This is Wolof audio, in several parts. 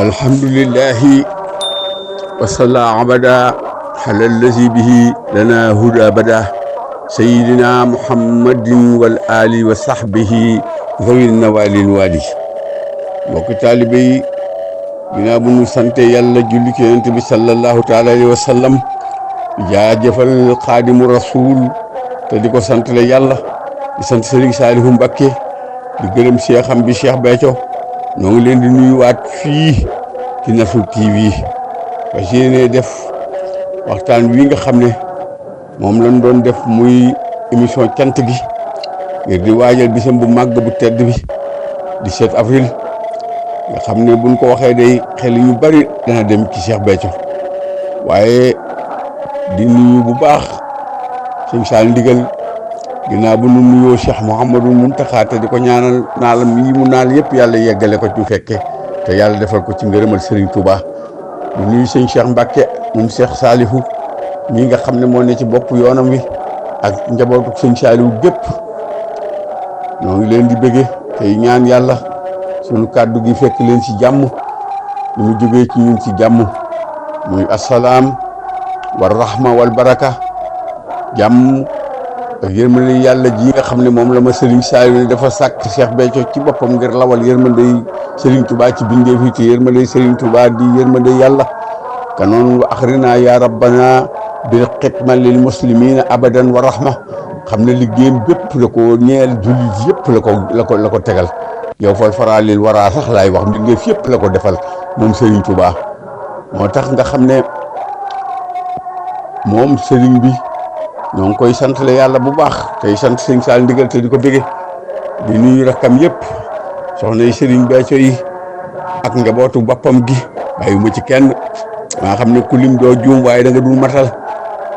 alhamdulillahi wasalla abada ala allazi bihi lana huda bada sayidina muhammadin wal ali wa sahbihi zawil nawalil wali mbokki taalibe yi ginnaaw bu ñu sante yàlla julli ci yonent bi sallallahu taala alayhi wa sallam jaajëfal xaadimu rasul te di ko sant la yàlla di sant Serigne Saliou Mbacké di gërëm Cheikham bi Cheikh Béthio ñoo ngi leen di nuyuwaat fii ci Nasrou TV fas yéene def waxtaan wi nga xam ne moom lañ doon def muy émission cant gi ngir di waajal bisam bu màgg bu tedd bi 17 avril nga xam ne buñ ko waxee day xel ñu bari dana dem ci Cheikh Béthio waaye di nuyu bu baax sëñ Sall ndigal ginnaaw bu nu nuyoo Cheikh Mouhamadou Mountakha te di ko ñaanal naalam yi mu naal yëpp yàlla yeggale ko ci fekke te yàlla defal ko ci ngërëmal Serigne Touba di nuyu sëñ Cheikh Mbacké moom Cheikh Salihou mii nga xam ne moo ne ci bopp yoonam wi ak njabootu sëñ Saliou gépp ñoo ngi leen di bëgge tey ñaan yàlla sunu kàddu gi fekk leen ci jàmm ñu mu jógee ci ñun ci jàmm muy assalaam war rahma wal baraka jàmm ak yërmande yàlla ji nga xam ne moom la ma Serigne Saliou dafa sàkk Cheikh Béthio ci boppam ngir lawal yërmande Serigne Touba ci bindee fii te yërmande Serigne Touba di yërmande yàlla kanoon wa axrina ya rabbana bil xidma lil muslimina abadan wa rahma xam ne liggéeyam bépp la ko ñeel jullit yëpp la ko tegal yow fal faraalil waraa sax laay wax mbindeef yëpp la ko defal moom Serigne Touba moo tax nga xam ne moom Serigne bi ñoo ngi koy sant la yàlla bu baax tey sant sëñ Sall ndigal te di ko bëgge di nuyu rakkam yëpp soxna yi Serigne Béthio yi ak njabootu boppam gi bàyyiwuma ci kenn maa xam ne ku lim doo juum waaye da nga dul matal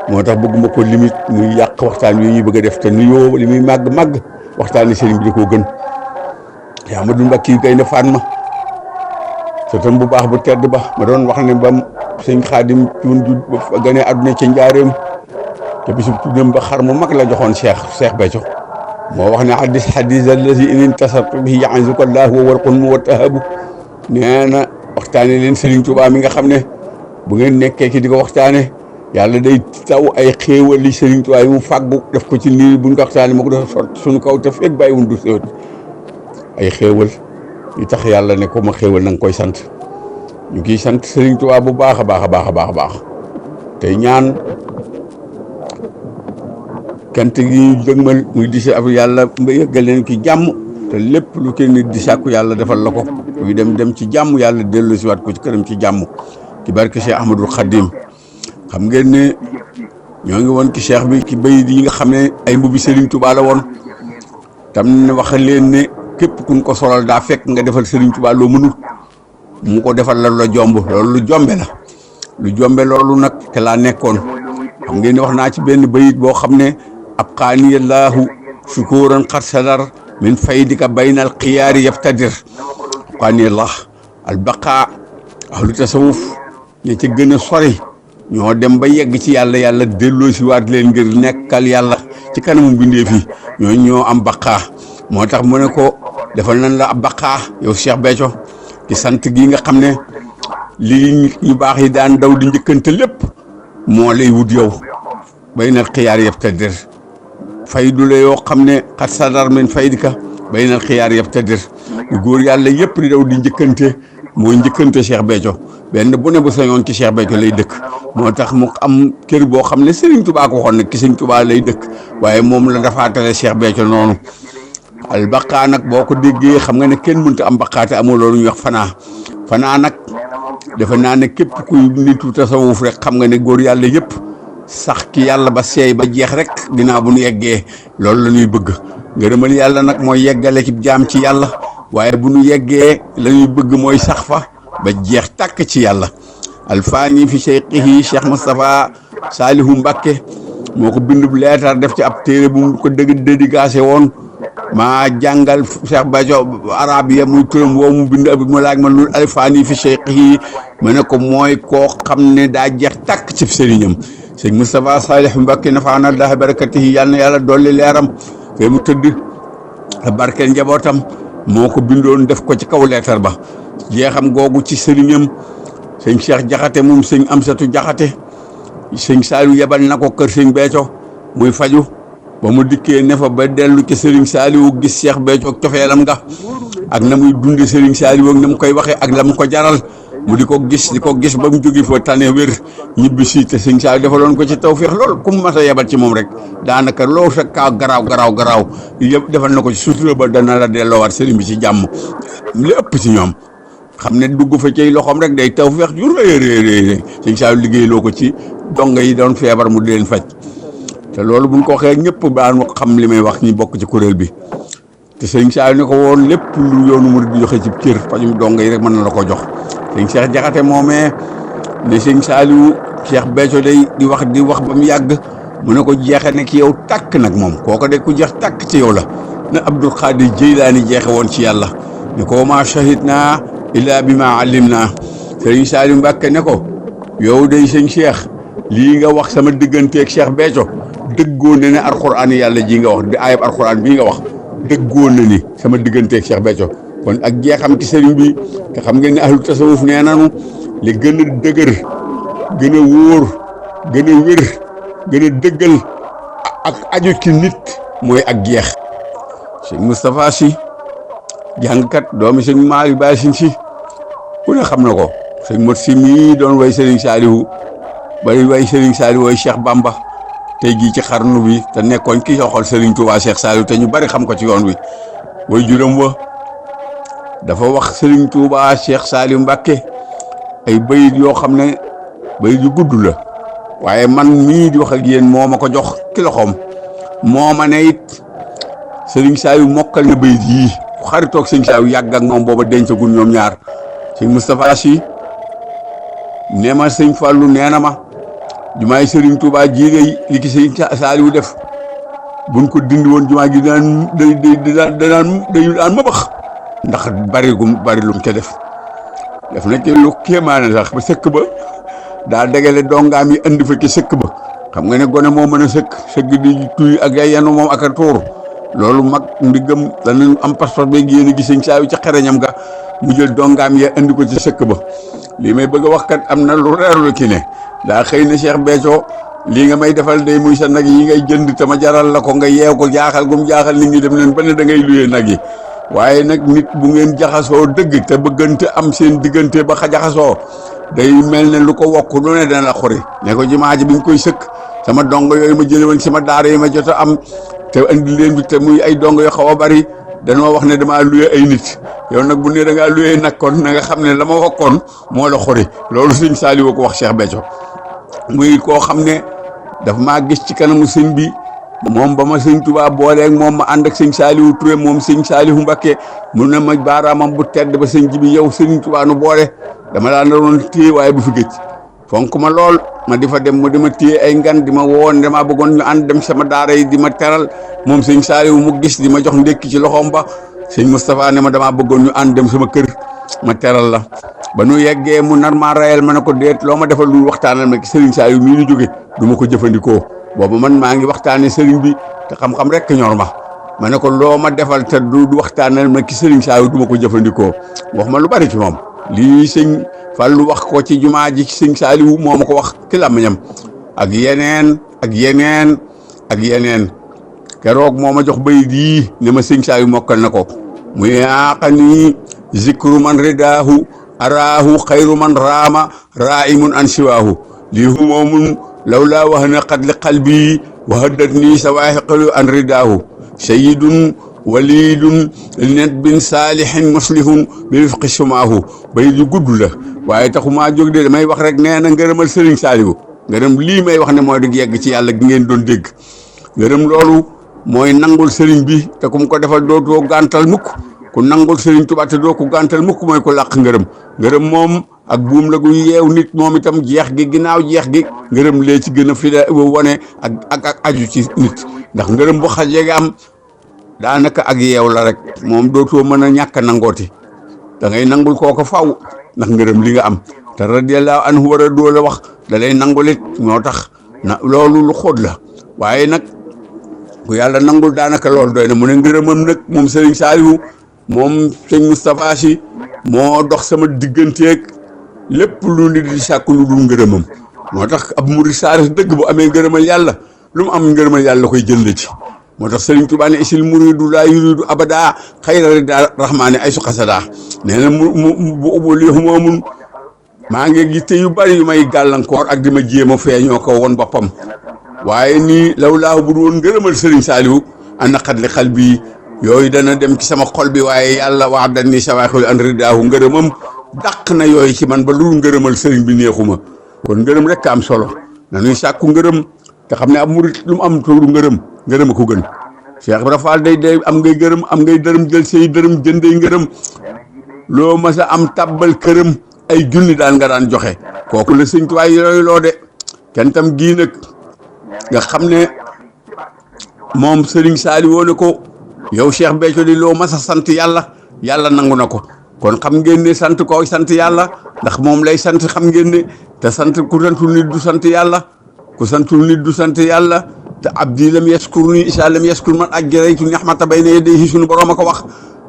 moo tax bëgguma ko limite muy yàq waxtaan wi ñuy bëgg a def te nuyoo li muy màgg waxtaan ni Serigne bi da koo gën yaa ma dul mbakki gay na Fatma sëtam bu baax bu tedd ba ma doon wax ne bam sëñ Xaadim cuun ju gane àdduna ca njaareem te bisub tuddam ba xar mu mag la joxoon Cheikh Béthio moo wax ne hadis allazi in intasartu bihi ya'zuka Allahu wa warqun mu wattahabu nee na waxtaane leen Serigne Touba mi nga xam ne bu ngeen nekkee ci di ko waxtaane yàlla day taw ay xéewal li Serigne Touba yi mu fàggu def ko ci nii buñ ko waxtaane moo ko dafa sotti suñu kaw te fekk bàyyiwun du sewt ay xéewal yu tax yàlla ne ko ma xéewal na nga koy sant ñu kiy sant Serigne Touba bu baax a baax tey ñaan kant gi ñu jëgmal muy 17 avril yàlla mba yëggal leen ki jàmm te lépp lu kenn nit di sàkku yàlla defal la ko kuy dem ci jàmm yàlla dellu si waat ko ci këram ci jàmm ci barke Cheikh Ahmadul Khadim xam ngeen ne ñoo ngi woon ci cheikh bi ci bayit yi nga xam ne ay mbubbi Serigne Touba la woon tam ne wax leen ne képp kun ko solal daa fekk nga defal Serigne Touba loo mënul mu ko defal la jomb loolu lu jombe loolu nag te laa nekkoon xam ngeen ne wax naa ci benn bayit boo xam ne ab qaaniyallahu shukuran qad sadar min faydika baynal xiyaari yabtadir qaaniyallah al baqa ahlu tasawuf ñi ci gën a sori ñoo dem ba yegg ci yàlla delloo si waat leen ngir nekkal yàlla ci kanamu bindee fi ñoo am baqa moo tax mu ne ko defal nañ la ab baqa yow Cheikh Béthio ci sant gi nga xam ne lii ñu baax yi daan daw di njëkkante lépp moo lay wut yow baynal xiyaar yabtadir faydu la yoo xam ne xat sadar min faydika baynal xiyaar yabtadir yu góor yàlla yëpp di daw di njëkkante mooy njëkkante Cheikh Béthio benn bu ne bu sañoon ci Cheikh Béthio lay dëkk moo tax mu am kër boo xam ne Serigne Touba ko waxoon ne ki Serigne Touba lay dëkk waaye moom la dafaatale Cheikh Béthio noonu al baqaa nag boo ko déggee xam nga ne kenn mënta am baqaate amoo loolu ñuy wax fanaa nag dafa naa ne képp kuy nitu tasawuf rek xam nga ne góor yàlla yëpp sax ki yàlla ba seey ba jeex rek ginnaaw bu nu yeggee loolu la ñuy bëgg ngërëmal yàlla nag mooy yeggale ci jaam ci yàlla waaye bu nu yeggee la ñuy bëgg mooy sax fa ba jeex tàkk ci yàlla alfaani fi cheikhihi Cheikh Moustapha Salihou Mbacké moo ko bindub leetar def ci ab téere bu mu ko dédicacé woon maa jàngal Cheikh Béthio arabiya muy turam woo mu bind mu laaj ma lul alfaani fi cheikhihi ma ne ko mooy koo xam ne daa jeex tàkk ci sëriñam sëñ Moustapha Salihou Mbacké nafaana llahi barakatihi yal na yàlla dolli leeram fee mu tëdd barkeel njabootam moo ko bindoon def ko ci kaw leetar ba jeexam googu ci sëriñam sëñ Cheikh Jaxate moom sëñ Amsatu Jaxate sëñ Saliou yebal na ko kër sëñ Béthio muy faju ba mu dikkee ne fa ba dellu ci sëriñ Saliou gis Cheikh Béthio cofeelam nga ak na muy dunde sëriñ Saliou ak na mu koy waxee ak la mu ko jaral mu di ko gis ba mu jóge fa tane wér ñibbi si te sëñ Saliou defaloon ko ci tawfeex lool ku mu mas a yebal ci moom rek daanaka loo fekk kaa garaaw yëpp defal na ko ci sutura ba dana la delloowaat sëriñ bi ci jàmm li ëpp ci ñoom xam ne dugg fa ci loxoom rek day tawfeex ju rëy sëñ Saliou liggéeyloo ko ci donga yi doon feebar mu di leen faj te loolu buñ ko waxee ñëpp daan xam li may wax ñi bokk ci kuréel bi te sëñ Saliou ne ko woon lépp lu yoonu murid di joxe ci cër fajum donga yi rek mën na la ko jox sëñ Cheikh Jaxate moomee ne sëñ Saliou Cheikh Béthio day di wax ba mu yàgg mu ne ko jeexe ne ci yow tàkk nag moom kooko de ku jeex tàkk ci yow la na Abdul Xaadir Jeylaani jeexe woon ci yàlla ne ko ma shahidna illa bi ma alimna sëñ Saliou Mbàkke ne ko yow day sëñ Cheikh lii nga wax sama digganteeg Cheikh Béthio dëggoon na ne alxuraan yàlla ji nga wax di ayab alxuraan bii nga wax dëggoon na ni sama digganteeg Cheikh Béthio kon ak jeexam ci sëriñ bi te xam ngeen ne ahlu tasawuf nee nanu li gën a dëgër gën a wóor gën a wér gën a dëggal ak aju ci nit mooy ak jeex sëñ Moustapha Sy jàngkat doomi sëñ Maali Baay Sin Si ku ne xam na ko sëñ Mot Si mii doon way sëriñ Saliou bay way sëriñ Saliou way Cheikh Bamba tey jii ci xarnu bi te nekkoon ki soxal sëriñ Touba Cheikh Saliou te ñu bari xam ko ci yoon wi way juróom wa dafa wax sëriñ Touba Cheikh Saliou Mbacke ay bayit yoo xam ne bayit yu gudd la waaye man mii di wax ak yéen moo ma ko jox ki loxoom moo ma ne it sëriñ Saliou mokkal na bayit yii ku xaritoog sëriñ Saliou yàgg ak moom booba dencagul ñoom ñaar sëñ Moustapha Sy nee ma sëñ Fallou nee na ma jumaay sëriñ Touba ji li ki sëñ Saliou def buñ ko dindi woon jumaa gi dañu daan mabax ndax bari lum ca def na ci lu kéemaane sax ba sëkk ba daa degale dongaam yi andi fa ci sëkk ba xam nga ne gone moo mën a sëkk di tuy ak ay yanu moom ak a tuur loolu mag ndigam danañ am passeport ba yéen a gis sëñ Saliou ci xereñam ga mu jël dongaam ya andi ko ci sëkk ba lii may bëgg a wax kat am na lu reerlu ci ne daa xëy na Cheikh Béthio lii nga may defal day muy sa nag yi ngay jënd te ma jaral la ko nga yeew ko jaaxal gum jaaxal nit ñi dem leen ba ne da ngay luyee nag yi waaye nag nit bu ngeen jaxasoo dëgg te bëggante am seen diggante ba jaxasoo day mel ne lu ko wokk lu ne dana la xuri ne ko jumaa ji bi ñu koy sëkk sama dongo yooyu ma jële woon sama daara yi ma jot a am te andi leen bi te muy ay dongo yoo xaw a bari danoo wax ne damaa luye ay nit yow nag bu ne da ngaa luye nag kon na nga xam ne la ma wokkoon moo la xuri loolu sëñ Saliou ko wax Cheikh Béthio muy koo xam ne dafa maa gis ci kanamu sëñ bi moom ba ma sëñ Touba booleeg moom ma ànd ak sëñ Saliou Touré moom sëñ Saliou Mbacké mun na ma baaraamam bu tedd ba sëñ ji bi yow sëñ Touba nu boole dama laa naroon téye waaye bu fi gëj fonk ma lool ma di fa dem mu di ma téye ay ngan di ma woon damaa bëggoon ñu ànd dem sama daara yi di ma teral moom sëñ Saliou mu gis di ma jox ndékki ci loxoom ba sëñ Moustapha ne ma damaa bëggoon ñu ànd dem sama kër ma teral la ba nu yeggee mu nar maa rayal ma ne ko déet loo ma defal lu waxtaanal ma ki sëriñ Saliou mii ñu jóge du ma ko jëfandikoo boobu man maa ngi waxtaane sëriñ bi te xam-xam rek ñor ma ne ko loo ma defal te du waxtaanal ma ki sëriñ Saliou du ma ko jëfandikoo wax ma lu bari ci moom lii sëñ Fallou wax ko ci jumaa ji sëñ Saliou moo ma ko wax ki làmmiñam ak yeneen keroog moo ma jox bayit yii ne ma sëñ Saliou mokkal na ko muy aaqani zikru man ridaahu araahu xayru man raama raimun an siwaahu lii humoomun lawlaa wahana qad li qalbi wa haddat nii sawaahiqu an ridaahu sayidun walidun linet bin saalihin muslihun bi wifqi sumaahu bayit yu gudd la waaye taxumaa jóg de damay wax rek nee na ngërëmal sëriñ Saliou ngërëm lii may wax ne mooy di yegg ci yàlla gi ngeen doon dégg ngërëm loolu mooy nangul sëriñ bi te ku mu ko defal dootoo gàntal mukk ku nangul sëriñ Tuubaa te doo ko gàntal mukk mooy ko làq ngërëm moom ak buum la gu yeew nit moom itam jeex gi ginnaaw jeex gi ngërëm lee ci gën a fi wone ak aju ci nit ndax ngërëm bu xajee nga am daanaka ak yeew la rek moom dootoo mën a ñàkk a nangooti da ngay nangul kooko faw ndax ngërëm li nga am te radiyallahu anhu war a doo la wax da lay nangulit moo tax na loolu lu xóot la waaye nag ku yàlla nangul daanaka loolu doy na mu ne ngërëmam nag moom Serigne Saliou moom sëñ Moustapha Sy moo dox sama digganteeg lépp lu nit di sàkk lu dul ngërëmam moo tax ab murid saarix dëgg bu amee ngërëmal yàlla lu mu am ngërëmal yàlla koy jënd ci moo tax Sëriñ Tuubaa ne isil muridu laa yuridu abada xayra rida rahmaani ay su xasada nee na bu lii moomun maa ngi gis te yu bari yu may gàllankoor ak di ma jéem a feeñoo ko woon boppam waaye nii law laahu bu woon ngërëmal Sëriñ Saaliwu ana xatli xal bi yooyu dana dem ci sama xol bi waaye yàlla wax dañ ni sawaaxul an ridaahu ngërëmam dàq na yooyu ci man ba lu ngërëmal sëriñ bi neexuma kon ngërëm rek am solo nanuy sàkku ngërëm te xam ne ab murit lu mu am tuuru ngërëm a ko gën Cheikh Ibra Fall day am ngay gërëm am ngay dërëm jël say dërëm jëndee ngërëm loo mas a am tàbbal këram ay junni daan nga daan joxe kooku la sëñ Tuubaa yooyu loo de kenn tam gii nag nga xam ne moom Sëriñ Saali woo ne ko yow Cheikh Béthio di loo mas a sant yàlla yàlla nangu na ko kon xam ngeen ne sant ko sant yàlla ndax moom lay sant xam ngeen ne te sant ku santul nit du sant yàlla ku santul nit du sant yàlla te abdi lam yaskur ni isa lam yaskur man ajjaraytu nihmata bayna yadayhi suñu borom a ko wax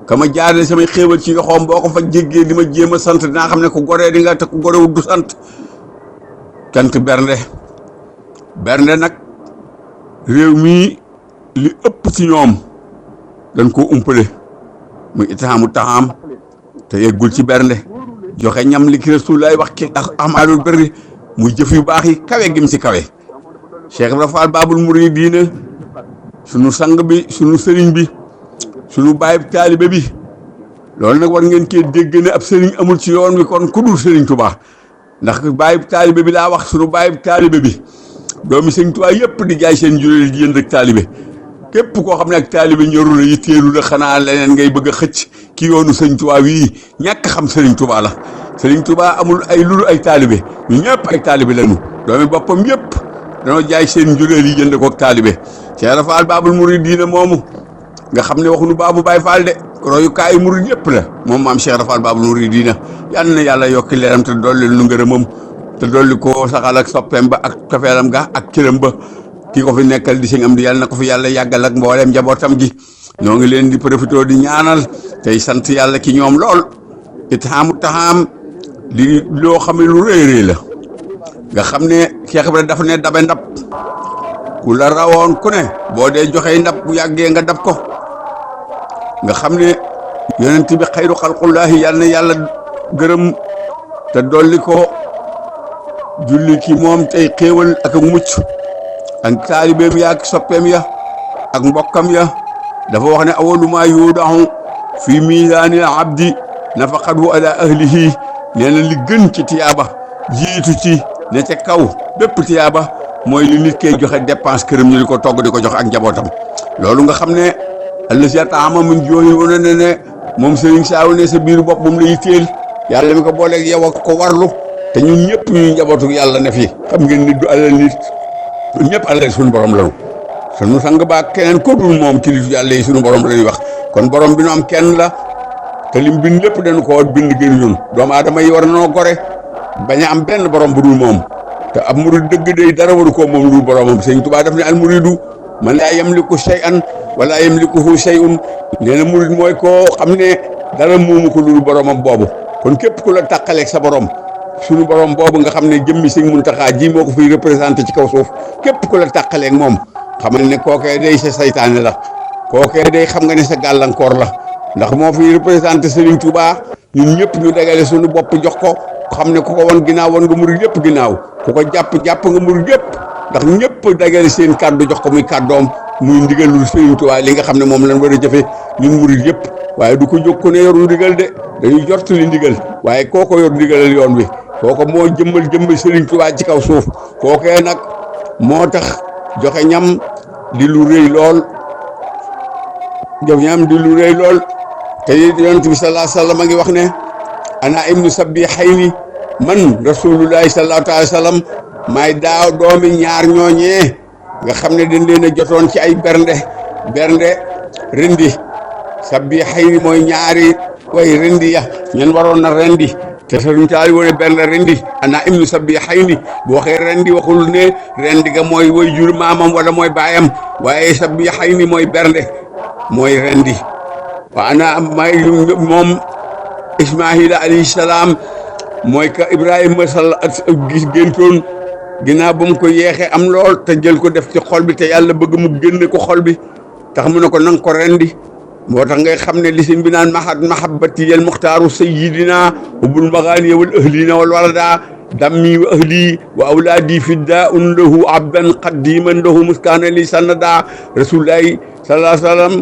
kama jaarale samay xéewal ci yoxoom boo ko fa jéggee di ma jéem a sant dinaa xam ne ku goree di nga te ku gorewut du sant cant bernde nag réew mii li ëpp ci ñoom dañ koo umpale muy itaamu taxaam te yeggul ci bernde joxe ñam li ki Rasulullaay wax ci ahmadul berri muy jëf yu baax yi kawe gim ci kawe Cheikh Ibra Fall Baabul Muridiina sunu sang bi sunu sëriñ bi sunu baay taalibe bi loolu nag war ngeen cee dégg ne ab sëriñ amul ci yoon wi kon ku dul sëriñ Tuubaa ndax baay taalibe bi laa wax sunu baay taalibe bi doomi sëriñ Tuubaa yëpp di jaay seen juréel di jënd ak taalibe képp koo xam ne ak taalibe ñoru la yitteelu la xanaa leneen ngay bëgg a xëcc ki yoonu sëriñ Tuubaa wii ñàkk xam sëriñ Tuubaa la sëriñ Tuubaa amul ay lulu ay taalibe ñu ñëpp ay taalibe lañu doomi boppam yëpp danoo jaay seen njuréel yi jënd ko ak taalibe Cheikh Ibra Fall Baabul Muridiina moomu nga xam ne waxuñu baabu Baay Faal de royukaayu murid yëpp la moom maam Cheikh Ibra Fall Baabul Muridiina yal na yàlla yokki leeram te dolli lu ngërëmam te dolli ko saxal ak soppeem ba ak cofeelam ga ak cëram ba kii ko fi nekkal di sëñ am di yàlla na ko fi yàlla yàggal ak mbooleem njabootam gi ñoo ngi leen di profité di ñaanal tey sant yàlla ki ñoom lool itaamu taxaam di loo xam ne lu rëy la nga xam ne Cheikh Ibra dafa ne dabe ndab ku la rawoon ku ne boo dee joxe ndab bu yàggee nga dab ko nga xam ne yonent bi xayru xalqullaahi yàlla na yàlla gërëm te dolli ko julli ki moom tey xéewal ak mucc ak taalibeem ya ak soppeem ya ak mbokkam ya dafa wax ne awalu maa yuudahu fi miisaanil abdi nafaqatu ala ahlihi nee na li gën ci tiyaaba jiitu ci ne ca kaw bépp tiyaaba mooy li nit koy joxe dépense këram ñu di ko togg di ko jox ak njabootam loolu nga xam ne allazi at'amahum min juu'in wane ne ne moom Sëriñ Saaw ne sa biiru bopp moom la yitteel yàlla mi ko booleeg yow ak ko warlu te ñun ñëpp ñuy njabootu yàlla ne fi xam ngeen nit du alal nit ñun ñëpp alal suñu borom lañu sunu sang ba keneen ko dul moom ci li yàlla yi suñu borom la ñuy wax kon borom bi nu am kenn la te lim bind lépp dañu ko bind gën ñun doomu aadama yi war nañoo gore bañ a am benn borom bu dul moom te ab murid dëgg day dara waru koo moom dul boromam Sëñ Tuubaa daf ne al muridu man laa yamliku shay'an wala yamlikuhu shay'un nee na murid mooy koo xam ne dara moomu ko dul boromam boobu kon képp ku la tàqaleeg sa borom suñu borom boobu nga xam ne jëmmi Sëñ Muntaxaa ji moo ko fiy représenté ci kaw suuf képp ku la tàqaleeg moom xamal ne kookee day sa saytaane la kookee day xam nga ne sa gàllankoor la ndax moo fiy représenté Sëriñ Tuubaa ñun ñëpp ñu dagale suñu bopp jox ko xam ne ku ko wan ginnaaw wan nga murid yëpp ginnaaw ku ko jàpp nga murid yëpp ndax ñëpp dagale seen kàddu jox ko muy kàddoom muy ndigalul Sëriñ Tuubaa li nga xam ne moom lañ war a jëfe ñun murid yëpp waaye du ko jóg ku ne yoru ndigal de dañuy jort li ndigal waaye kooko yor ndigalal yoon wi kooko moo jëmmal Sëriñ Tuubaa ci kaw suuf kookee nag moo tax joxe ñam di lu rëy lool joxe ñam di lu rëy lool te yonent bi sallallahu alayhi wa sallam a ngi wax ne ana ibnu sabbihayni man rasulullahi sallallahu alayhi wa sallam maay daaw doomi ñaar ñooñee nga xam ne dañ leen a jotoon ci ay bernde rendi sabbihayni mooy ñaari way rendi ya ñan waroon na rendi te Sëriñ Taali wone bernde rendi ana ibnu sabbihayni bu waxee rendi waxul ne rendi ga mooy way jur maamam wala mooy baayam waaye sabbihayni mooy bernde mooy rendi wa ana may moom Ismaahila alayhi salaam mooy ka Ibrahima gis géntoon ginnaaw ba mu ko yeexee am lool te jël ko def ci xol bi te yàlla bëgg mu génne ko xol bi tax mu ne ko nang ko rendi moo tax ngay xam ne li sëñ bi naan mahabbati yal muxtaaru sayyidina ubul magaani wal ahlina wal walada dammi wa ahli wa awlaadi fiddaun lahu abdan qadiman lahu muskaana li sanada rasulullahi sallallahu alayhi wa sallam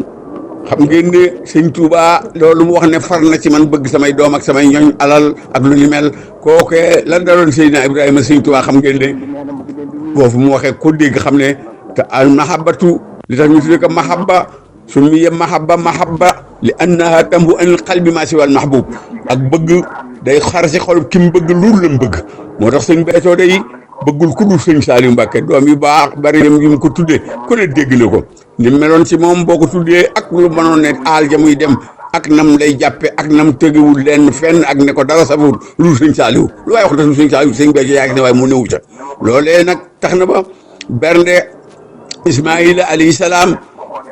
xam ngeen ne sëñ Tuuba loolu mu wax ne far na ci man bëgg samay doom ak samay ñooñ alal ak lu ni mel kooke lan daloon Seydina Ibrahima sëñ Tuuba xam ngeen ne foofu mu waxee ko dégg xam ne te al mahabbatu li tax ñu tuddee ko mahabba summiya mahabba li annaha tamhu anil qalbi ma siwal mahbub ak bëgg day xar si xol ki mu bëgg luur la mu bëgg moo tax sëñ Béthio day bëggul ku dul sëñ Saliou Mbacké doom yu baax bari yam yu mu ko tuddee ku ne dégg na ko ni meloon si moom boo ko tuddee ak lu mënoon ne aal ja muy dem ak nam lay jàppe ak nam tëgewul leen fenn ak ne ko dara safur lu dul sëñ Saliou lu waaye wax sëñ Saliou sëñ Béthio yaa ngi ne waaye mu newu ca loolee nag tax na ba bernde Ismaïla alayhi salaam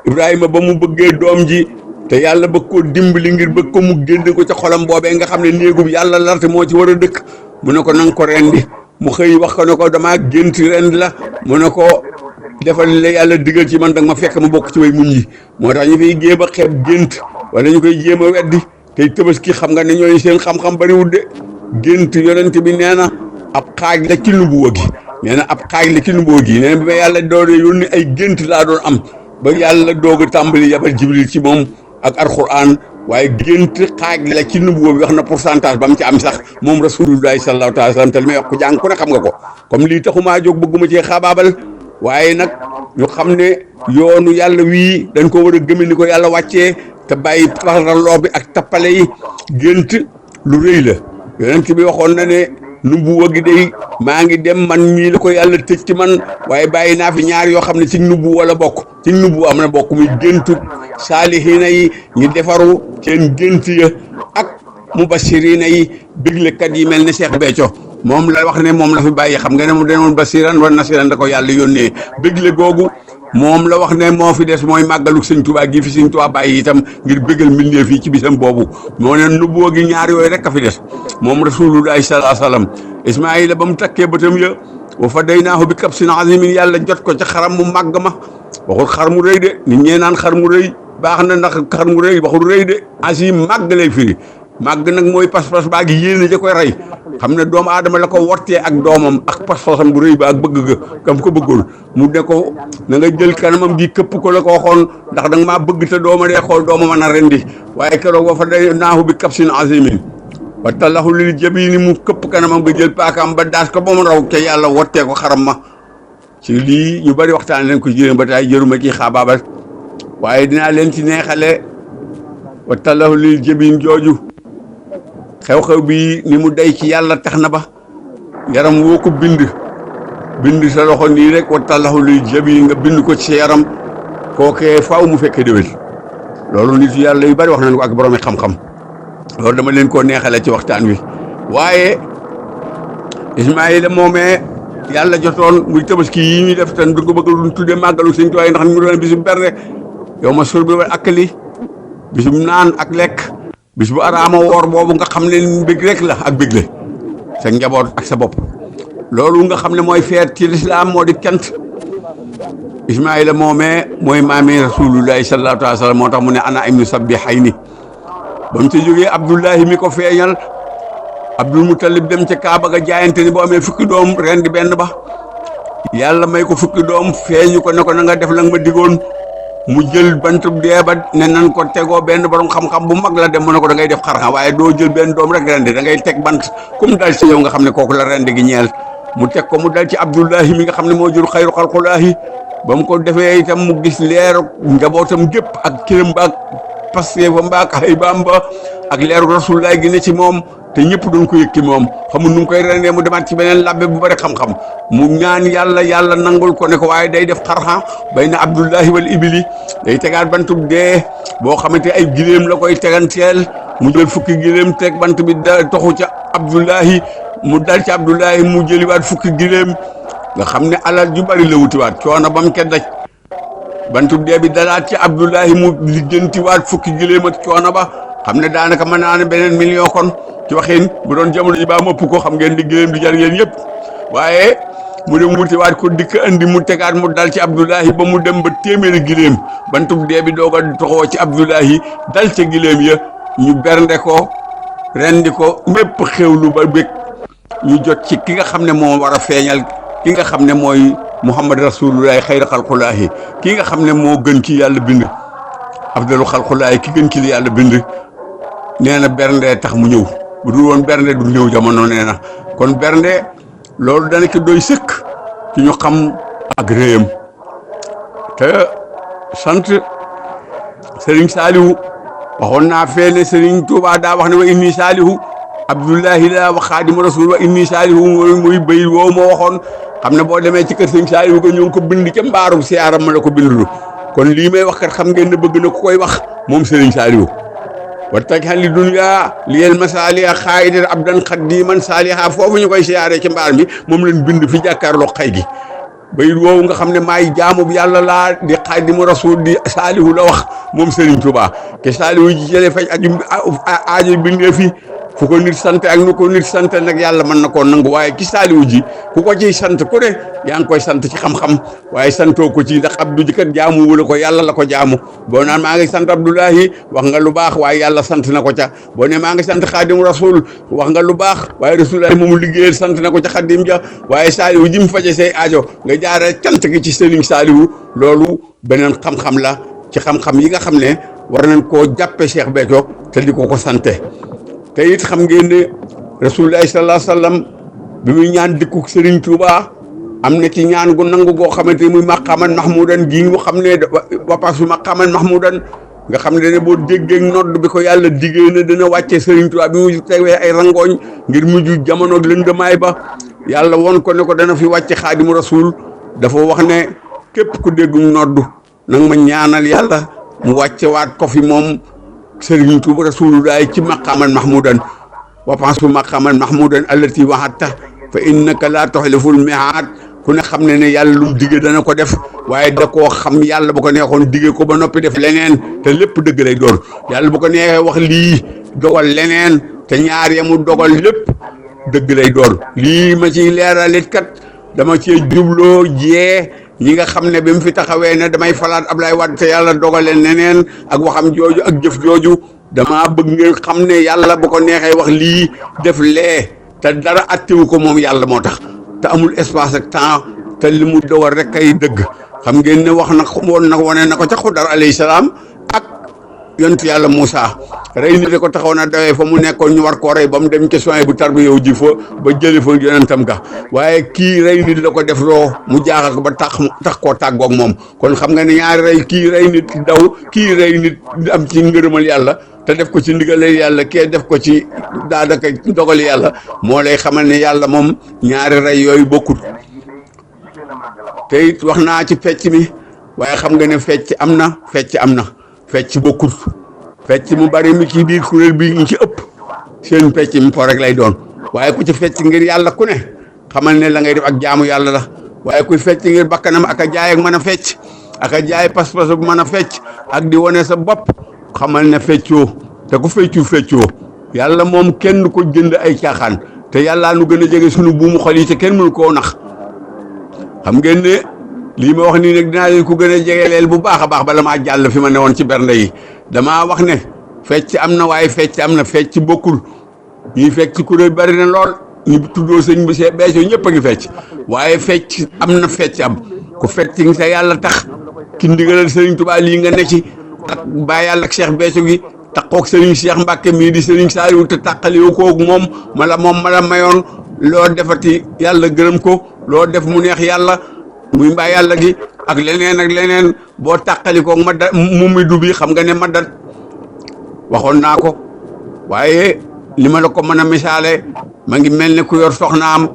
Ibrahima ba mu bëggee doom ji te yàlla bëgg koo dimbali ngir bëgg ko mu génne ko ca xolam boobee nga xam ne néegub yàlla larte moo ci war a dëkk mu ne ko nang ko rendi mu xëy wax ko ne ko damaa gént rend la mu ne ko defal la yàlla digal ci man danga ma fekk ma bokk ci way muñ yi moo tax ñu fiy jéem a xeeb gént wala ñu koy jéem a weddi tey Tabaski xam nga ne ñooñu seen xam-xam bariwul de gént yonent bi nee na ab xaaj la ci nubuwa gi nee na ab xaaj la ci nubuwa gi nee na bi ma yàlla doon yónni ay gént laa doon am ba yàlla doog a tàmbali yabal Jibril ci moom ak alquran waaye gént xaaj la ci nubuwa bi wax na pourcentage ba mu ci am sax moom rasulullahi sallallahu alayhi wa sallam te li may wax ko jàng ku ne xam nga ko comme lii taxumaa jóg bëgguma cee xaabaabal waaye nag ñu xam ne yoonu yàlla wii dañ ko war a gëme ni ko yàlla wàccee te bàyyi parloo bi ak tappale yi gént lu rëy la yonent bi waxoon na ne nubuwa gi day maa ngi dem man mii la ko yàlla tëj ci man waaye bàyyi naa fi ñaar yoo xam ne ci nubuwa la bokk ci nubuwa am na bokk muy géntu saalihiina yi ñu defaru seen gént ya ak mubashiriina yi béglekat yi mel ne Cheikh Béthio moom la wax ne moom la fi bàyyi xam nga ne mu demoon basiran wa nasiran da ko yàlla yónnee bégle googu moom la wax ne moo fi des mooy màggalu sëñ Tuubaa gi fi sëñ Tuubaa bàyyi itam ngir bégal mbindeef yi ci bisam boobu moo ne nubuwa gi ñaar yooyu rek a fi des moom rasulullahi sallallahu alayhi wa sallam Ismaayila ba mu takkee bëtam ya wa fadaynaahu bi kabsin azimin yàlla jot ko ca xaram mu màgg ma waxul xar mu rëy de nit ñee naan xar mu rëy baax na ndax xar mu rëy waxul rëy de azim màgg lay firi màgg nag mooy pas-pas baa gi yéene ja koy rey xam ne doomu aadama la ko wortee ak doomam ak pas-pasam bu rëy ba ak bëgg ga kam ko bëggul mu ne ko na nga jël kanamam gi këpp ko la ko waxoon ndax da nga maa bëgg te dooma dee xool dooma mën a rendi waaye keroog wa fa day naahu bi kabsin azimin wa tallahu lil jabini mu këpp kanamam nga jël paakaam ba daas ko ba mu raw te yàlla wottee ko xaram ma ci lii ñu bari waxtaan leen ko jëré ba tay jëruma ci xaabaabal waaye dinaa leen ci neexale wa tallahu lil jabin jooju xew-xew bi ni mu day ci yàlla tax na ba yaram woo ko bind sa loxo nii rek wa tallahu lil jabin nga bind ko ci sa yaram kookee faaw mu fekkee déwén loolu nit yàlla yu bari wax nañ ko ak boroomi xam-xam loolu dama leen koo neexale ci waxtaan wi waaye Ismaayila moomee yàlla jotoon muy Tabaski yi ñuy def tan du ko bëgg lu tuddee màggalu Sëñ Tuubaa ndax ñu doon bisum berne yow ma sur bi wa akkali bisum naan ak lekk bis bu araama woor boobu nga xam ne bëgg rek la ak bëgg la sa njaboot ak sa bopp loolu nga xam ne mooy feet ci lislaam moo di kent Ismaayila moomee mooy maami rasulullahi sallallahu alayhi wa sallam moo tax mu ne ana ibnu sabbihayni ba mu ca jógee Abdullahi mi ko feeñal Abdul Mutalib dem ca Kaaba ga jaayante ni boo amee fukki doom ren di benn ba yàlla may ko fukki doom feeñu ko ne ko na nga def la nga ma digoon mu jël bantub dee ba ne nan ko tegoo benn borom xam-xam bu mag la dem mu ne ko da ngay def xar waaye doo jël benn doom rek rendi da ngay teg bant comme dal ci yow nga xam ne kooku la rendi gi ñeel mu teg ko mu dal ci Abdullahi mi nga xam ne moo jur xayru xalqulaahi ba mu ko defee itam mu gis leeru njabootam gépp ak kiram ba ak pasteefam ba ak haybaam ba ak leeru rasulullahi gi ne ci moom te ñëpp doon ko yëg ci moom xamul nu mu koy rendee mu demaat ci beneen labbe bu bëri xam-xam mu ñaan yàlla nangul ko ne ko waaye day def xarxa bay na Abdullahi wal ibili day tegaat bantub dee boo xamante ay giléem la koy teganteel mu jël fukki giléem teg bant bi da toxu ca Abdullahi mu dal ci Abdullahi mu jëliwaat fukki giléem nga xam ne alal ju bari la wutiwaat coono ba mu ca daj bantub dee bi dalaat ci Abdullahi mu lijjantiwaat fukki giléem ak coono ba xam ne daanaka mën naa ne beneen million kon ci waxin bu doon jamono ji baa mëpp ko xam ngeen di giléem di jar ngeen yëpp waaye mu dem wutiwaat ko dikk andi mu tegaat mu dal ci Abdullahi ba mu dem ba téeméeri giléem bantub dee bi doog a toxoo ci Abdullahi dal ca giléem ya ñu bernde ko rendi ko mépp xewlu ba bég ñu jot ci ki nga xam ne moo war a feeñal ki nga xam ne mooy Muhammad Rasulullahi xayra xalqulaahi ki nga xam ne moo gën ci yàlla bind afdalu xalqulaahi ki gën ci li yàlla bind nee na bernde tax mu ñëw bu dul woon bernde du ñëw jamono nee na kon bernde loolu dana ci doy sëkk ci ñu xam ak réyam te sant Serigne Saliou waxoon naa fee ne Serigne Touba daa wax ne wa inni Saliou Abdullahi la wa xaadimu rasul wa inni Saliou muy béy woo ma waxoon xam ne boo demee ci kër Serigne Saliou ko ñu ngi ko bind ca mbaarum siyaaram ma la ko bindulu kon lii may wax kat xam ngeen ne bëgg na ku koy wax moom Serigne Saliou wa tajhan li dunya liyel masaliha xaayidan abdan xadiman saliha foofu ñu koy siyaaree ci mbaar mi moom lañ bind fi jàkkaarloo xay gi bayit woowu nga xam ne maay jaamu bi yàlla laa di xaadimu rasul di Saliou la wax moom Serigne Touba ke Saliou ji jëlee faj aajo bindee fi fu ko nit sant ak nu ko nit sant nag yàlla mën na koo nangu waaye ki Saliou ji ku ko ciy sant ku ne yaa ngi koy sant ci xam-xam waaye santoo ko ci ndax Abdou ji kat jaamu wula ko yàlla la ko jaamu boo naan maa ngi sant Abdoulahi wax nga lu baax waaye yàlla sant na ko ca boo ne maa ngi sant xaadimu rasul wax nga lu baax waaye rasulaay moomu liggéeyal sant na ko ca xaadim ja waaye Saliou ji mu faje say aajo nga jaaree cant gi ci Serigne Saliou loolu beneen xam-xam la ci xam-xam yi nga xam ne war nañ koo jàppe Cheikh Béthio te di ko sante te it xam ngeen ne rasulullahi sallallahu alayhi wa sallam bi muy ñaan dikku Serigne Touba am na ci ñaan gu nangu goo xamante ni muy maqaman mahmudan gi nga xam ne wapasu maqaman mahmudan nga xam ne boo déggee nodd bi ko yàlla diggée na dina wàcce Serigne Touba bi mu tewee ay rangooñ ngir mujj jamono lëndëmaay ba yàlla won ko ne ko dana fi wàcce xaadimu rasul dafa wax ne képp ku dégg nodd nang ma ñaanal yàlla mu wàcce waat ko fi moom Serigne Touba rasulullahi ci maqaman mahmudan wapansu maqaman mahmudan allati waxatta fa innaka laa toxliful mihaad ku ne xam ne yàlla lu digge dana ko def waaye da koo xam yàlla bu ko neexoon digge ko ba noppi def leneen te lépp dëgg lay doon yàlla bu ko neexee wax lii dogal leneen te ñaar ya mu dogal lépp dëgg lay doon lii ma ciy leeralit kat dama cee jubloo jee ñi nga xam ne bi mu fi taxawee ne damay falaat Ablaye Wade te yàlla dogale neneen ak waxam jooju ak jëf jooju dama bëgg ngeen xam ne yàlla bu ko neexee wax lii def lee te dara attiwu ko moom yàlla moo tax te amul espace ak temps te li mu dogal rek kay dëgg xam ngeen ne wax na woon na wane na ko ca Xudar alayhi salaam ak yontu yàlla Moussa rey nit ko taxaw na dawee fa mu nekkoon ñu war koo rey ba mu dem ci soin bu tarbi yow ji fa ba jëli fa yonentam ga waaye kii rey nit la ko def loo mu jaaxal ko ba tax koo tàggoog moom kon xam nga ne ñaari rey kii rey nit daw kii rey nit am ci ngërëmal yàlla te def ko ci ndigalal yàlla kee def ko ci daanaka dogali yàlla moo lay xamal ne yàlla moom ñaari rey yooyu bokkut te it wax naa ci fecc mi waaye xam nga ne fecc am na fecc bokkut fecc mu bari mi ci biir kuréel bi ñu ci ëpp seen fecc mi po rek lay doon waaye ku ci fecc ngir yàlla ku ne xamal ne la ngay def ak jaamu yàlla la waaye kuy fecc ngir bakkanam ak a jaay ak mën a fecc ak a jaay pas-pas bu mën a fecc ak di wane sa bopp xamal ne feccoo te ku feccoo yàlla moom kenn ko jënd ay caaxaan te yàllaa nu gën a jege sunu buumu xol yi te kenn mënu koo nax xam ngeen ne lii ma wax nii nag dinaa leen ko gën a jegeleel bu baax a baax bala maa jàll fi ma ne woon ci bernde yi damaa wax ne fecc am na waaye fecc am na fecc bokkul ñuy fecc kuréel bari na lool ñu tuddoo sëñ bi Cheikh Béthio ñëpp a ngi fecc waaye fecc am na fecc am ku fecc ngi sa yàlla tax ki ndigalal Serigne Touba lii nga ne ci ak baa yàlla ak Cheikh Béthio gi taqoog Serigne Cheikh Mbacke mii di Serigne Saliou te tàqaliwu koog moom ma la mayoon loo defati yàlla gërëm ko loo def mu neex yàlla muy mbaa yàlla gi ak leneen boo tàqali koog ma da mu mi du bi xam nga ne ma dat waxoon naa ko waaye li ma la ko mën a misaale ma ngi mel ne ku yor soxnaam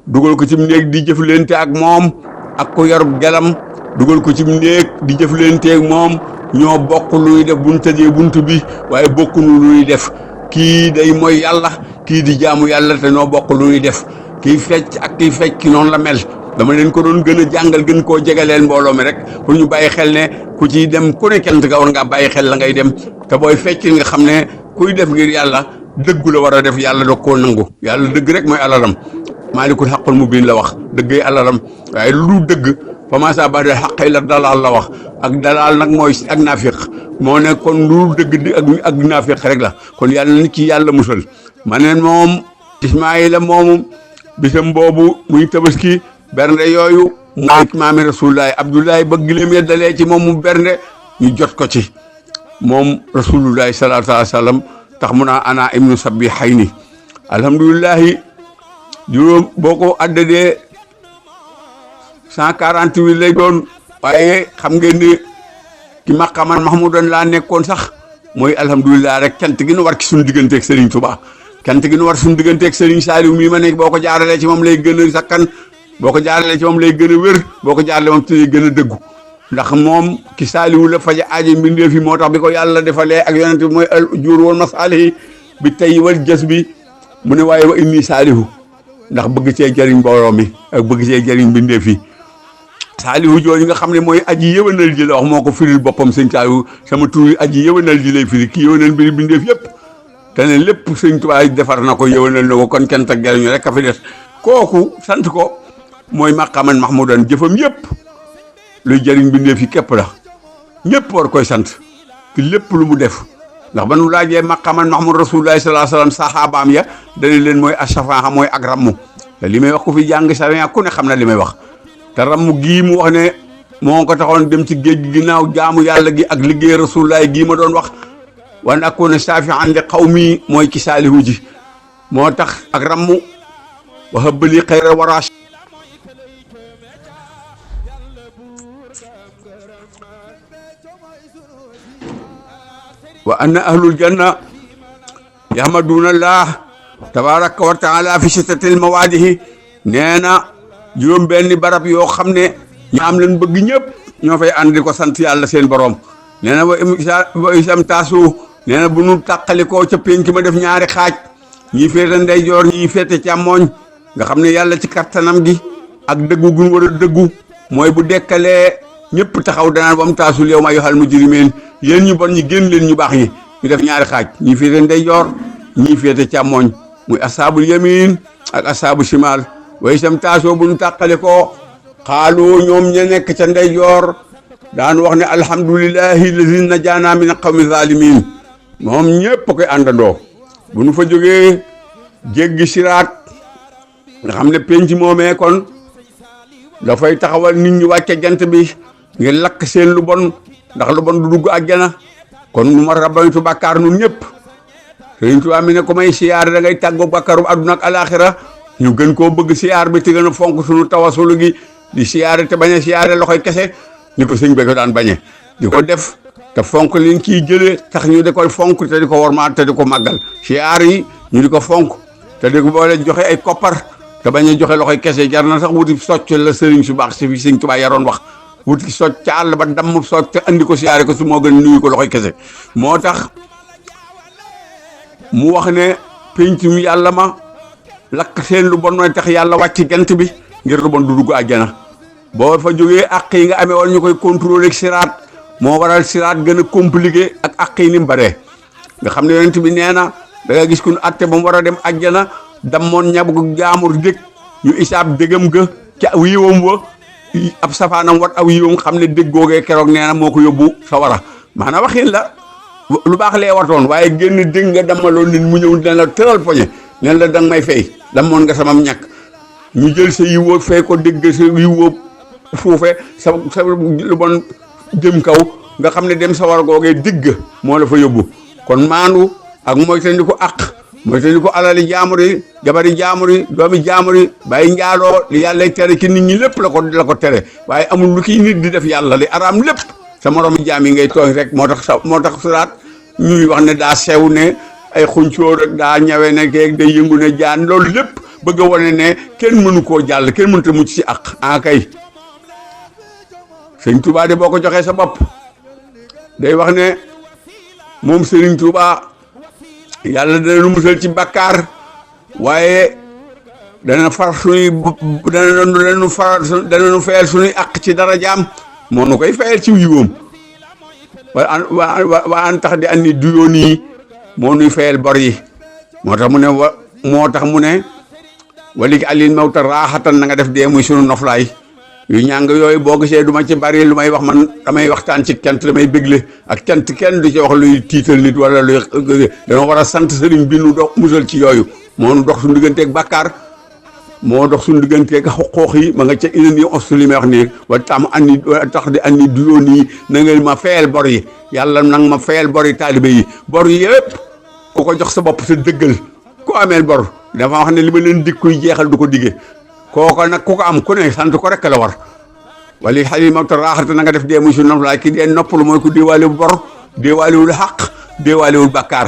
dugal ko ci néeg di jëflante ak moom ak ku yor gelam dugal ko ci néeg di jëflante ak moom ñoo bokk luy def buñ tëjee bunt bi waaye bokkuñu luy def kii day mooy yàlla kii di jaamu yàlla te ñoo bokk luy def kii fecc ak kii fecc noonu la mel dama leen ko doon gën a jàngal gën koo jegaleel mbooloo mi rek pour ñu bàyyi xel ne ku ciy dem ku ne cant ga war ngaa bàyyi xel la ngay dem te booy fecc nga xam ne kuy def ngir yàlla dëggu la war a def yàlla doog koo nangu yàlla dëgg rek mooy alalam maalikul xaqul mubiin la wax dëggay alalam waaye lu dëgg famasa ba de xaqay la dalaal la wax ak dalaal nag mooy ak naafiq moo ne kon lu dëgg di ak naafiq rek la kon yàlla na ci yàlla musal ma ne moom Ismaayila moomu bisam boobu muy tabaski bernde yooyu mooy maami rasulullahi Abdullahi ba gileem ya dalee ci moom mu bernde ñu jot ko ci moom rasulullahi sallallahu alayhi wa sallam tax mu naa ana ibnu sabbi xay ni alhamdulilahi juróom boo ko addadee 148 lay doon waaye xam ngeen ni ki maqaman mahmudan laa nekkoon sax mooy alhamdulilah rek cant gi nu war ci suñu digganteeg Serigne Touba cant gi nu war suñu digganteeg Serigne Saliou mii ma nekk boo ko jaaralee ci moom lay gën a sakkan boo ko jaaralee ci moom lay gën a wér boo ko jaaralee moom ci lay gën a dëggu ndax moom ki Saliou la faja aaji mbindeef yi moo tax bi ko yàlla defalee ak yonent bi mooy al juur woon masaalihi bi tey wal jës bi mu ne waaye wa inni Saliou ndax bëgg cee jëriñ mbooloo mi ak bëgg cee jëriñ mbindeef yi Saliou jooju nga xam ne mooy aji yëwanal ji la wax moo ko firil boppam sëñ Saliou sama tur yi aji yëwanal ji lay firi ki yëwanal mbiri bindeef yëpp te ne lépp sëñ Tuubaa defar na ko yëwanal na ko kon kent ak jariñu rek a fi des kooku sant ko mooy maqaman mahmudan jëfam yëpp luy jëriñ bindeef yi képp la ñëpp war koy sant ki lépp lu mu def ndax ba nu laajee maqaman mahmud rasulullahi sallallahu alayhi wasallam saxaabaam ya dana leen mooy asafaa mooy ak rammu te li may wax ku fi jàng sariya ku ne xam na li may wax te ramm gii mu wax ne moo ko taxoon dem ci géej gi ginnaaw jaamu yàlla gi ak liggéey rasulullahi gii ma doon wax wan akuna saafian li qawmi mooy ki Saalihu ji moo tax ak ramm wa habli xayra wara wa anna ahlul janna yahmaduna allah tabaraka wa taala fi sittatil mawaadihi nee na juróom benni barab yoo xam ne ñu am leen bëgg ñëpp ñoo fay ànd di ko sant yàlla seen borom nee na wa isam taasu nee na bu nu tàqalikoo ca pénc ma def ñaari xaaj ñii féete ndeyjoor ñii féete càmmooñ nga xam ne yàlla ci kattanam gi ak dëggu gun war a dëggu mooy bu dekkalee ñëpp taxaw danaan wam taasul yow ma ayyuhal mujrimiin yéen ñu bon ñi génn leen ñu baax ñi ñu def ñaari xaaj ñii féete ndeyjoor ñii féete càmmooñ muy asaabul yamin ak asaabu shimal wa isam taasoo bu ñu tàqale ko xaalu ñoom ña nekk ca ndeyjoor daan wax ne alhamdulillahi lazi najaana min qawmi zalimin moom ñëpp koy àndandoo bu nu fa jógee jéggi siraat nga xam ne penc moomee kon dafay taxawal nit ñi wàcce jant bi ngir lakk seen lu bon ndax lu bon du dugg àjjana kon nu ma rabaytu bàkkaar nun ñëpp Sëriñ Tuubaa mi ne ko may siyaar da ngay tàggoo bàkkaaru àdduna ak alaaxira ñu gën koo bëgg siyaar bi te gën a fonk suñu tawasulu gi di siyaare te bañ a siyaare loxoy kese ni ko sëñ bi ko daan bañe di ko def te fonk liñ ciy jëlee tax ñu di koy fonk te di ko wormaal te di ko màggal siyaar yi ñu di ko fonk te di ko boole joxe ay koppar te bañ a joxe loxoy kese jar na sax wuti socc la sëriñ su baax si fi sëñ Tuubaa yaroon wax wuti socc ca àll ba damm socc te andi ko siyaare ko su moo gën nuyu ko loxoy kese moo tax mu wax ne penc mi yàlla ma lakk seen lu bon mooy tax yàlla wàcc jant bi ngir lu bon du dugg àjjana boo fa jógee àq yi nga amee woon ñu koy contrôler siraat moo waral siraat gën a compliqué ak àq yi ni mu baree nga xam ne yonent bi nee na da nga gis ku ñu atte ba mu war a dem àjjana dammoon ñabu jaamur dég ñu isaab dégam ga ca aw yiwam wa ab safaanam wat aw yiwam xam ne dég googee keroog nee na moo ko yóbbu sa wara maanaam waxin la lu baax lee watoon waaye génn dégg nga damaloon nit mu ñëw ne la tëral poñe neen la danga may fay damoon nga samam ñàkk ñu jël sa yiwoo fay ko dégg sa yiwoo fuufe sa lu bon jëm kaw nga xam ne dem sa war googee dégg moo la fa yóbbu kon maandu ak mooy te ndi ko àq mooy te ndi ko alali jaamur yi jabari jaamur yi doomi jaamur yi bàyyi njaaloo li yàlla tere ci nit ñi lépp la ko tere waaye amul lu kiy nit di def yàlla li araam lépp sa moromi jaam yi ngay tooñ rek moo tax suraat ñuy wax ne daa sew ne ay xuncóor rek daa ñawe ne keeg day yëngu ne jaan loolu lépp bëgg a wane ne kenn mënu koo jàll kenn mënut a mucc ci àq kay sëñ Touba de boo ko joxee sa bopp day wax ne moom Sëriñ Touba yàlla dana lu musal ci bàkkaar waaye dana far suñuy dana fayal suñuy àq ci dara jaam moo nu koy fayal ci yiwam wa an tax di andi duyoo nii moo nuy fayal bor yi moo tax mu ne walik alin mawta raaxatan na nga def dee muy sunu noflaay yu ñàng yooyu boo gisee du ma ci bari lu may wax man damay waxtaan ci cant damay bégle ak cant kenn du ci wax luy tiital nit wala luy dana war a sant sëriñ bi nu dox musal ci yooyu moo nu dox suñu digganteeg bàkkaar moo dox suñu digganteeg xoox yi ma nga ca ina ni ostu li may wax nii wa tax di andi duyoo nii na nga ma fayal bor yi yàlla nang ma fayal bor yi taalibe yi bor yi yëpp ku ko jox sa bopp sa dëggal ku ameel bor dafa wax ne li ma leen dig kuy jeexal du ko diggee kooko nag ku ko am ku ne sant ko rek la war wala xali mawta raaxata na nga def dee muy su noflaay ki dee noppalu mooy ku déewaalewul bor déewaalewul xaq déewaalewul bàkkaar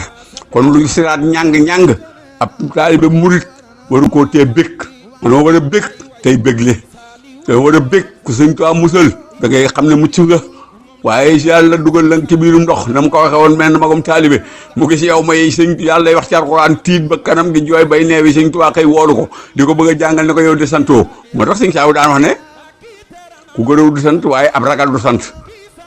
kon lu siraat ñàng-ñàng ab taalibe murit waru koo tee bëgg danoo war a bëgg tey bëggle danoo war a bëgg ku sëñ Tuubaa musal da ngay xam ne mucc nga waaye si yàlla dugal la ci biirum ndox na mu ko waxee woon mel na magum taalibe mu gis yow may sëñ yàlla wax ci alxuraan tiit ba kanam gi jooy bay neewi sëñ Tuubaa xëy woolu ko di ko bëgg a jàngal ne ko yow de santoo moo tax sëñ Saaw daan wax ne ku gërëw du sant waaye ab ragal du sant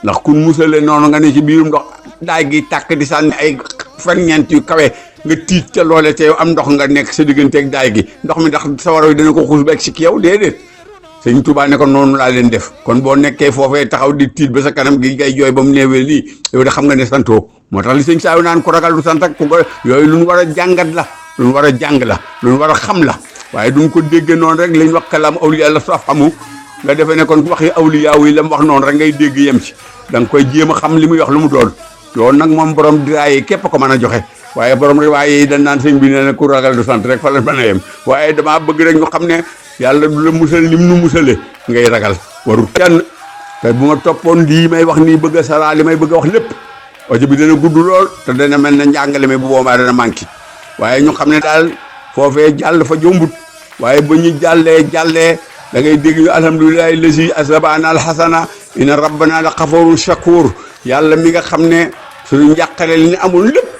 ndax kun musale noonu nga ne ci biirum ndox daay gi tàkk di sànni ay ferñeent yu kawe nga tiit ca loole te yow am ndox nga nekk sa digganteeg daay gi ndox mi ndax sawara wi dana ko xuus beeg si ki yow déedéet sëñ Tuubaa ne ko noonu laa leen def kon boo nekkee foofee taxaw di tiit ba sa kanam gi ngay jooy ba mu neewee lii yow de xam nga ne santoo moo tax li sëñ Saaw naan ku ragal du sant ak ku ko yooyu lu ñu war a jàngat la lu ñu war a jàng la lu ñu war a xam la waaye duñ ko dégg noonu rek lañ wax kalaam awliya la saf xamu nga defee ne kon waxi awliya yi la mu wax noonu rek ngay dégg yem ci da nga koy jéem a xam li muy wax lu mu doon loolu nag moom borom diraay yi képp ko mën a joxe waaye borom riwaay yi dañ naan sëñ bi nee na ku ragal du sant rek fa la mën a yem waaye damaa bëgg rek ñu xam ne yàlla du la musal ni mu nu musale ngay ragal warul kenn te bu ma toppoon lii may wax nii bëgg a saraa li may bëgg a wax lépp audio bi dana gudd lool te dana mel ne njàngale mi bu boobaa dana manqué waaye ñu xam ne daal foofee jàll fa jombut waaye ba ñu jàllee da ngay dégg ñu alhamdulilahi lasi asabana alxasana ina rabbana la xafarun shakur yàlla mi nga xam ne suñu njàqare li ñu amul lépp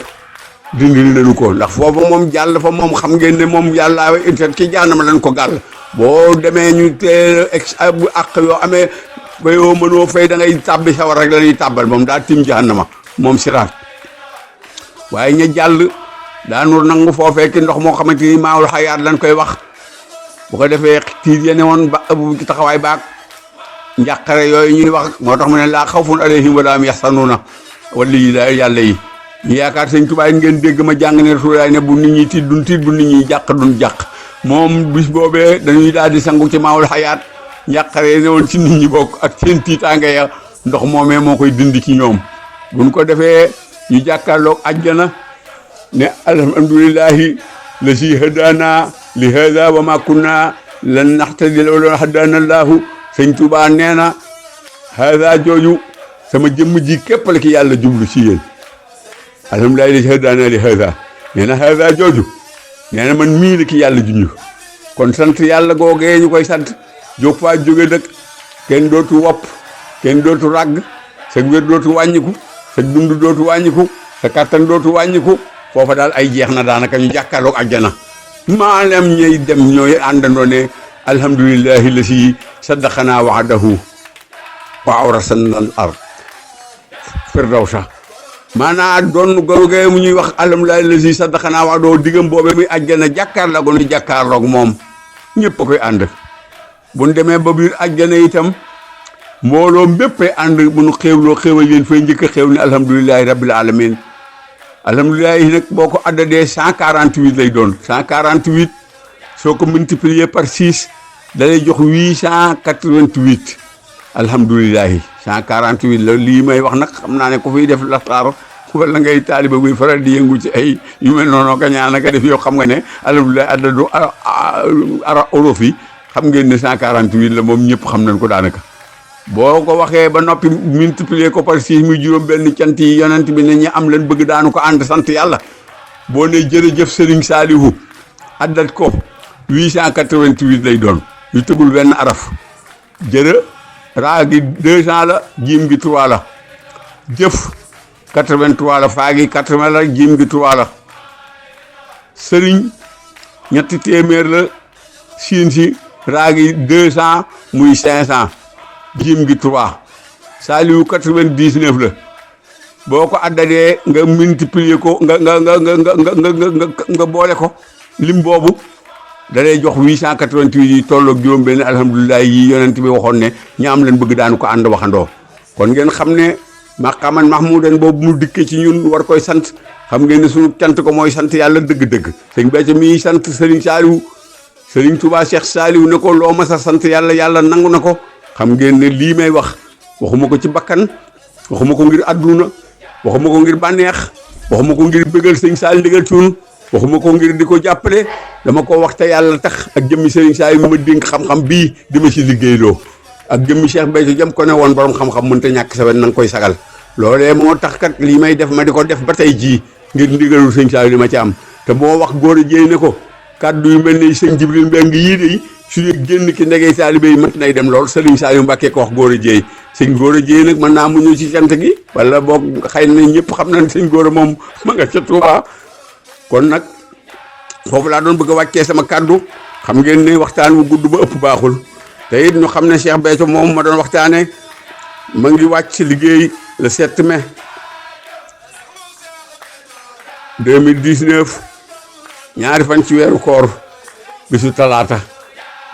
dindil nañu ko ndax foofu moom jàll fa moom xam ngeen ne moom yàlla itam ci jaanama lañ ko gàll boo demee ñu teel bu àq yoo amee ba yoo mënoo fay da ngay tàbbi sawar rek la ñuy tàbbal moom daa tim jahannama moom siraat waaye ña jàll daanu nangu foofee ki ndox moo xamante ni maawul xayaat lañ koy wax bu ko defee tiit yene woon ba ci taxawaay baag njàqare yooyu ñuy wax moo tax mu ne laa xawfun alayhim wa laa hum yaxzanuuna wala yi daal yàlla yi ñu yaakaar sëñ Tuubaa ngeen dégg ma jàng ne Rasulullaah ne bu nit ñi tiit duñ tiit bu nit ñi jàq duñ jàq moom bis boobee dañuy daal di sangu ci maawul xayaat njàqare ne woon ci nit ñi bokk ak seen tiitaange ya ndox moomee moo koy dindi ci ñoom buñ ko defee ñu jàkkaarloog àjjana ne alhamdulillahi lazi hadaana li hada wa ma kunna lan nahtadiya lawlaa hadaana Allaahu sëñ Tuubaa nee na hada jooju sama jëmm ji képp la ki yàlla jublu ci yéen alhamdulillahi lazi hadaana li hada nee na hada jooju nee na man mii la ki yàlla junj kon sant yàlla googee ñu koy sant jóg faa jóge dëkk kenn dootu wopp kenn dootu ràgg sa wér dootu wàññiku sa dund dootu wàññiku sa kattan dootu wàññiku foofa daal ay jeex na daanaka ñu jàkkaarloog àjjana maalem ñay dem ñooy àndandoo ne alhamdulillahi la si saddaqanaa wa'dahu wa awrasana al ard firdawsa maanaam doon googee mu ñuy wax alhamdulillahi la si saddaqanaa wa'dahu diggam boobee muy àjjana jàkkaarloo nu jàkkaarloog moom ñëpp a koy ànd bu ñu demee ba biir àjjana itam mbooloo mbéppay ànd bu nu xéewloo xéewal leen fay njëkk a xéew ne alhamdulillahi rabbil alamin alhamdulilahi nag boo ko addadee 148 lay doon 148 soo ko multiplier par 6 da lay jox 888 alhamdulilahi 148 la lii may wax nag xam naa ne ku fiy def laxtaar wala ngay taaliba buy faral di yëngu ci ay yu mel noonu ka ñaan ka def yow xam nga ne alhamdulilahi addadu ara orof yi xam ngeen ne 148 la moom ñëpp xam nañ ko daanaka boo ko waxee ba noppi multiplier ko par 6 muy juróom benn cant yi yonent bi ne ñi am leen bëgg daanu ko ànd sant yàlla boo ne jërëjëf Serigne Saliou addat ko 888 lay doon yu tëgul benn araf jërë raa gi 200 la jiim gi 3 la jëf 83 la faa gi 80 la jiim gi 3 la Serigne ñetti téeméer la siin si raagi 200 muy 500 jiim gi 3 Saliou 99 la boo ko addadee nga multiplier ko nga boole ko lim boobu da lay jox 888 yi tolloog juróom benn alhamdulilah yi yonent bi waxoon ne ñaam leen bëgg daanu ko ànd waxandoo kon ngeen xam ne maqaman mahmudan boobu mu dikkee ci ñun war koy sant xam ngeen ne sunu cant ko mooy sant yàlla dëgg-dëgg sëñ Béthio mi sant Serigne Saliou Serigne Touba Cheikh Saliou ne ko loo ma sa sant yàlla yàlla nangu na ko xam ngeen ne lii may wax waxuma ko ci bakkan waxuma ko ngir adduna waxuma ko ngir bànneex waxuma ko ngir bëggal sëñ Saliou ndigal cuun waxuma ko ngir di ko jàppale dama ko wax te yàlla tax ak jëmmi Serigne Saliou ma dénk xam-xam bii di ma ci liggéeyloo ak jëmmi Cheikh Béthio jëm ko ne woon borom xam-xam mënta ñàkk sa wet na nga koy sagal loolee moo tax kat lii may def ma di ko def ba tey jii ngir ndigalul sëñ Saliou li ma ci am te moo wax góor a jéey ne ko kàddu yu mel ne sëñ Jibril Mbeng yii de su dee génn ki ndegey taalibe yi mat nay dem lool Serigne Saliou Mbacké ko wax góor a jéey sëñ góor a jéey nag mën naa mu ñëw ci cant gi wala boog xëy na ñëpp xam nañ sëñ góor a moom ma nga ca Touba kon nag foofu laa doon bëgg a wàccee sama kàddu xam ngeen ne waxtaan wu gudd ba ëpp baaxul te it ñu xam ne Cheikh Béthio moom ma doon waxtaane ma ngi wàcc liggéey le 7 mai 2019 ñaari fan ci weeru koor bisu talaata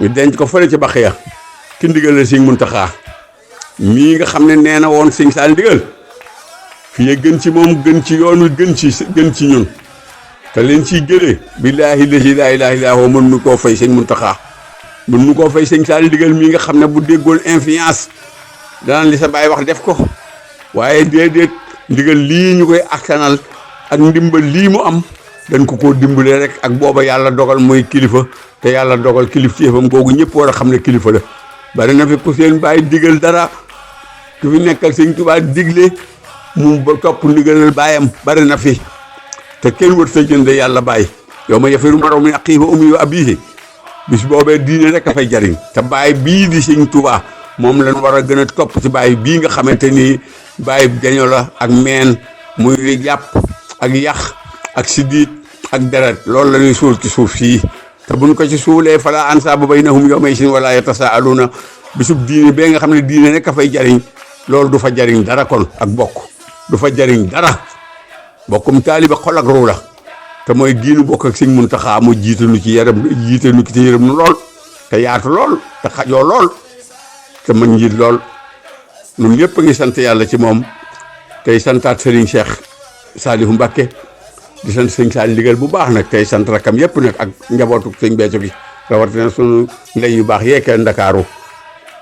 ñu denc ko fële ci Baxiya ki ndigal la sëñ Muntaxa mii nga xam ne nee na woon sëñ Saliou ndigal fii gën ci moom gën ci yoon wi gën ci ñun te leen ciy jëlee billaahi laa ilaaha illaa huwa mën nu koo fay sëñ Muntaxa mën nu koo fay sëñ Saliou ndigal mii nga xam ne bu déggoon influence danaan li sa baay wax def ko waaye déedéet ndigal lii ñu koy aktanal ak ndimbal lii mu am dañ ko koo dimbalee rek ak booba yàlla dogal mooy kilifa te yàlla dogal kilifteefam googu ñëpp war a xam ne kilifa la bari na fi ku seen bàyyi digal dara ku fi nekkal sëñ Tuubaa digle mu ba topp ndigalal baayam bari na fi te kenn wër sa jënd yàlla bàyyi yow ma yafiru mar'u min axiihi wa ummihi wa abiihi bis boobee diine rek a fay jariñ te baay bii di sëñ Tuubaa moom lañ war a gën a topp ci baay bii nga xamante ni baay gaño la ak meen muy yàpp ak yax ak siddiit ak deret loolu la ñuy suul ci suuf sii te buñ ko ci suulee fala ansaaba baynahum yawma izin wala yatasaaluuna bisub diine bee nga xam ne diine rek a fay jariñ loolu du fa jariñ dara kon ak bokk du fa jariñ dara bokkum taaliba xol ak ruu la te mooy giinu bokk ak sëñ Muntaxa mu jiite nu ci yaram jiite nu ci yaram nu lool te yaatu lool te xajoo lool te mën njiit lool ñun ñëpp a ngi sant yàlla ci moom tey santaat Serigne Cheikh Saliou Mbacké di sant sëñ Saliou ndigal bu baax nag tey sant rakam yëpp nag ak njabootu sëñ Béthio gi rawatina sunu ndey yu baax yeekee Ndakaaru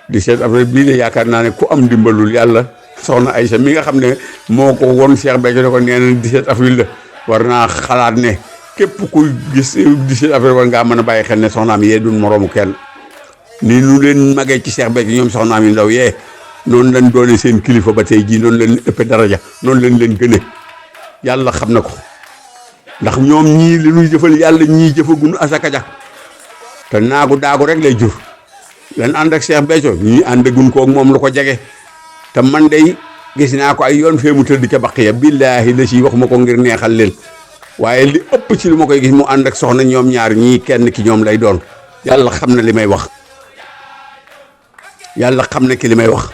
di seet affaire bii de yaakaar naa ne ku am ndimbalul yàlla soxna Aïcha mi nga xam ne moo ko woon Cheikh Béthio ne ko nee na 17 avril la war naa xalaat ne képp kuy gis 17 avril war ngaa mën a bàyyi xel ne soxnaam yee duñ moroomu kenn nii nu leen magee ci Cheikh Béthio ñoom soxnaam yi ndaw yee noonu lañ doone seen kilifa ba tey jii noonu leen ëpp daraja noonu lañ leen gëne yàlla xam na ko ndax ñoom ñii li ñuy jëfal yàlla ñii jëfaguñu asaka ja te naagu daagu rek lay jur lan ànd ak Cheikh Béthio ñii àndaguñ koog moom lu ko jege te man day gis naa ko ay yoon fee mu tëdd ca Baxiya billaahi la si waxuma ko ngir neexal leen waaye li ëpp ci lu ma koy gis mu ànd ak soxna ñoom ñaar ñii kenn ki ñoom lay doon yàlla xam na li may wax yàlla xam na ki li may wax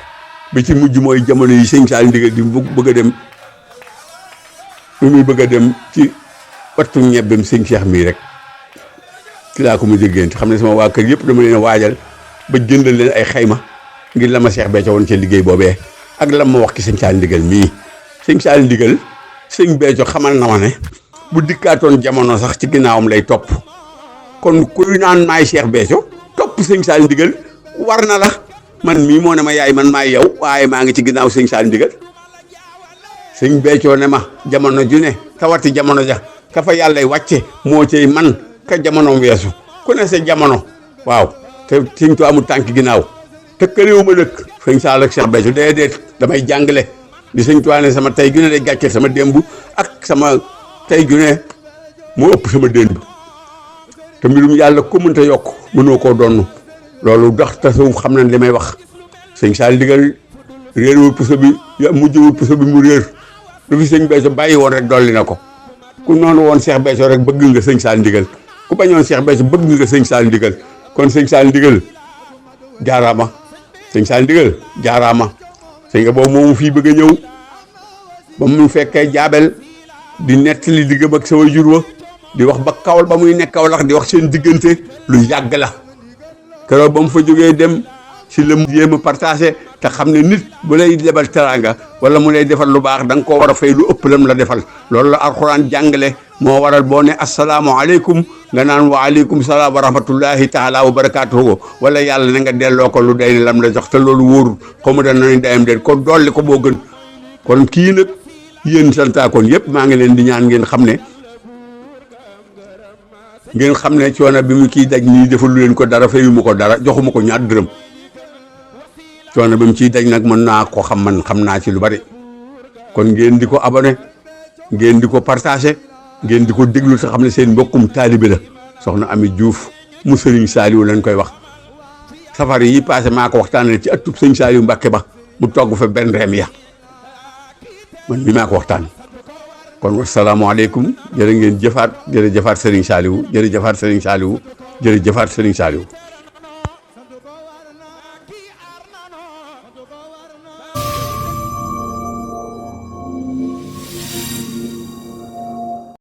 bi ci mujj mooy jamono yi sëñ Saliou ndigal di bëgg a dem lu muy bëgg a dem ci wattu ñebbem sëñ Cheikh mii rek ci laa ko mu jéggéente xam ne sama waa kër yëpp dama leen a waajal ba jëndal leen ay xayma ngir la ma Cheikh Béthio woon ca liggéey boobee ak la ma wax ci sëñ Saliou ndigal mii sëñ Saliou ndigal sëñ Béthio xamal na ma ne bu dikkaatoon jamono sax ci ginnaawam lay topp kon kuy naan maay Cheikh Béthio topp sëñ Saliou ndigal war na la man mii moo ne ma yaay man maay yow waaye maa ngi ci ginnaaw sëñ Saliou ndigal sëñ Béthio ne ma jamono ju ne tawati jamono ja ka fa yàllay wàcce moo cay man ka jamonoom weesu ku ne sa jamono waaw te sëñ tu amul tànk ginnaaw te këréewu ma dëkk sëñ Saliou ak Cheikh Béthio déedéet damay jàngale di sëñ Tuubaa ne sama tey ju ne day gàcceel sama démb ak sama tey ju ne moo ëpp sama démb te mbirum yàlla ko mënta yokk mënoo koo donn loolu dox tasawuf xam nañ li may wax sëñ Saliou ndigal réerwul puso bi mujjwul puso bi mu réer lu fi sëñ Béthio bàyyi woon rek dolli na ko ku noonu woon Cheikh Béthio rek bëgg nga sëñ Saliou ndigal ku bañoon Cheikh Béthio bëgg nga sëñ Saliou ndigal kon sëñ Saliou Ndigal jaaraama sëñ Saliou Ndigal jaaraama sëñ nga boobu moomu fii bëgg a ñëw ba mu fekkee jaabel di nettali diggam ak sama jur wa di wax ba kawal ba muy nekk Kawlax di wax seen diggante lu yàgg la keroog ba mu fa jógee dem si la mu jéem a partagé te xam ne nit bu lay lebal teraanga wala mu lay defal lu baax da nga koo war a fay lu ëpp lam la defal loolu la alxuraan jàngale moo waral boo ne asalaamualeykum nga naan waaleykum salaam wa rahmatullahi taala wa barakaatuhu wala yàlla na nga delloo ko lu day ne lam la jox te loolu wóorul xaw ma dana dayam déet kon dolli ko moo gën kon kii nag yéen santaakoon yëpp maa ngi leen di ñaan ngeen xam ne coono bi mu kii daj nii defalu leen ko dara fayuma ko dara joxuma ko ñaar dërëm coono bi mu ciy daj nag mën naa ko xam man xam naa ci lu bari kon ngeen di ko abonné ngeen di ko partagé ngeen di ko déglu te xam ne seen mbokkum taalibe la soxna Ami Diouf mu sëriñ Saliou lañ koy wax safar yi passé maa ko waxtaanee ci ëttub sëñ Saliou Mbàkke ba mu togg fa benn reem ya man mi maa ko waxtaan kon wasalaamaaleykum jërë ngeen jëfaat jërëjëfaat Serigne Saliou jërëjëfaat Serigne Saliou jërëjëfaat Serigne Saliou